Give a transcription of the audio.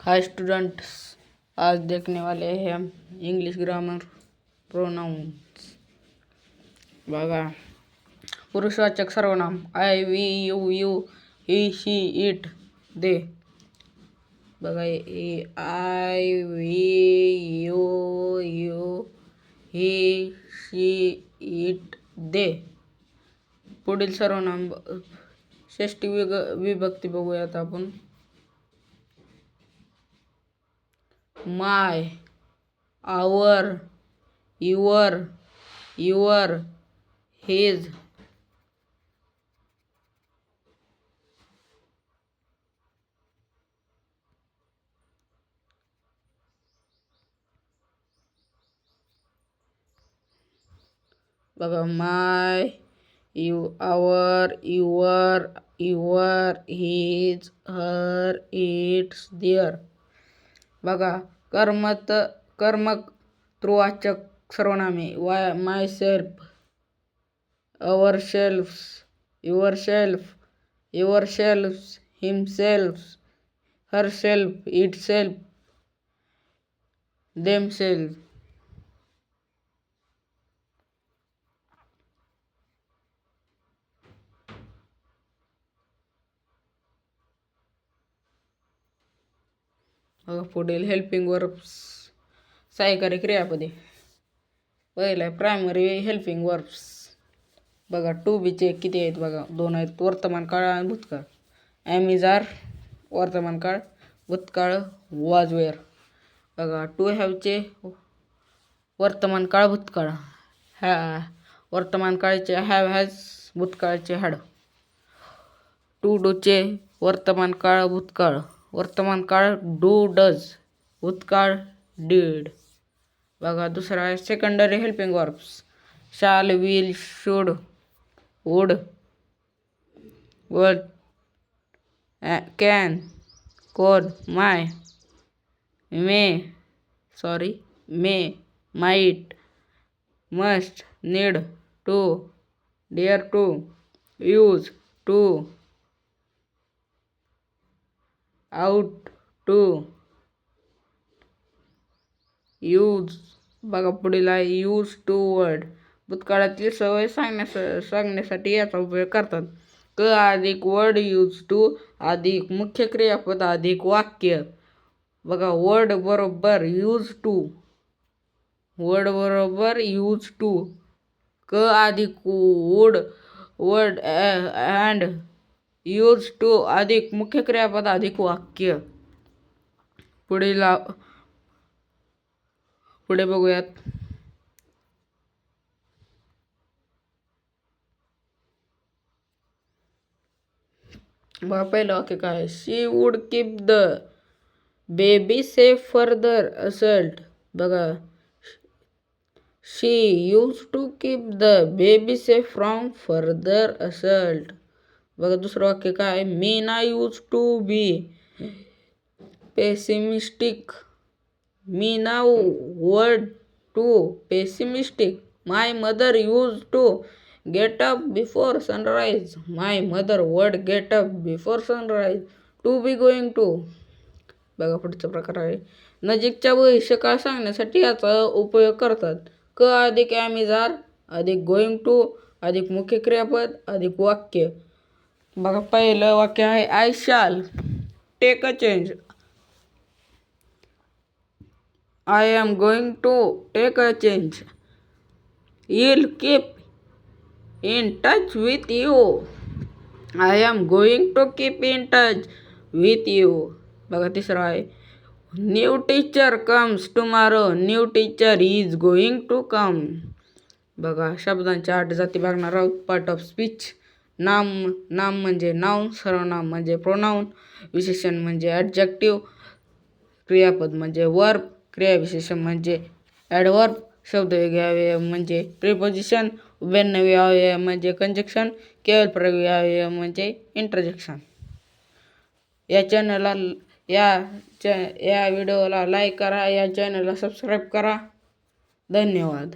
Hi students, आज देखने वाले हैं हम इंग्लिश ग्रामर प्रोनाउन्स। बघा, पुरुषवाचक सर्वनाम I, we, you, he, she, it, they. बघा, I, we, you, he, she, it, they. पुढील सर्वनाम षष्टी विभक्ती बघूयात आपण. My, our, your, his. बघा, my, our, your, his, her, its, their. बघा, कर्मक त्रिवाचक सर्वनामे myself, ourselves, yourselves, himself, herself, itself, themselves. पुढील हेल्पिंग वर्ब्स सहाय्यकारी क्रियापदे. पहिला प्रायमरी हेल्पिंग वर्ब्स. बघा, टू बीचे किती आहेत बघा, 2 आहेत. वर्तमान काळ आणि भूतकाळ. ॲम इज आर वर्तमान काळ, भूतकाळ वॉज वेअर. बघा, टू हॅवचे वर्तमान काळ भूतकाळ. वर्तमान काळचे हॅव हॅज, भूतकाळचे हॅड. टू डूचे वर्तमान काळ भूतकाळ, वर्तमान काळ डू डज, भूतकाळ डीड. बघा, दुसरा आहे secondary helping verbs. Shall, will, should, would, would, can, could, may, might, must, need, to, dare to, use to, ought to, use. बघा, पुढील आहे यूज टू वर्ड. भूतकाळातील सवय सांगण्यासाठी याचा उपयोग करतात. क अधिक वर्ड यूज टू अधिक मुख्य क्रियापद अधिक वाक्य. बघा, वर्ड बरोबर यूज टू, क अधिक would, word and, use to अधिक मुख्य क्रियापद अधिक वाक्य. पुढे बघूयात. बघा, पहिलं वाक्य काय, she would keep the baby safe further assault. बघा, she use to keep the baby safe from further assault. बघा, दुसरं वाक्य काय, Meena use to be pessimistic. Meena would to pessimistic. My mother use to get up before sunrise. My mother would get up before sunrise. To be going to. बघा, पुढचा प्रकार आहे नजीकच्या भविष्यकाळ सांगण्यासाठी याचा उपयोग करतात. क अधिक ॲम इज आर अधिक गोइंग टू अधिक मुख्य क्रियापद अधिक वाक्य. बघा, पहिलं वाक्य आहे I shall take a change. I am going to take a change. Will keep in touch with you. I am going to keep in touch with you. बघा, तिसरा आहे new teacher comes tomorrow. New teacher is going to come. बघा, शब्दांच्या 8 जाती बघणार आहोत. Part of speech. नाम म्हणजे नाउन, सर्वनाम म्हणजे प्रोनाउन, विशेषण म्हणजे ॲडजेक्टिव्ह, क्रियापद म्हणजे वर्ब, क्रियाविशेषण म्हणजे ॲडवर्ब, शब्दयोगी अवयव म्हणजे प्रिपोजिशन, उभयनामी अवयव म्हणजे कंजक्शन, केवलप्रयोगी अवयव म्हणजे इंटरजेक्शन. या व्हिडिओला लाईक करा, या चॅनलला सबस्क्राईब करा. धन्यवाद.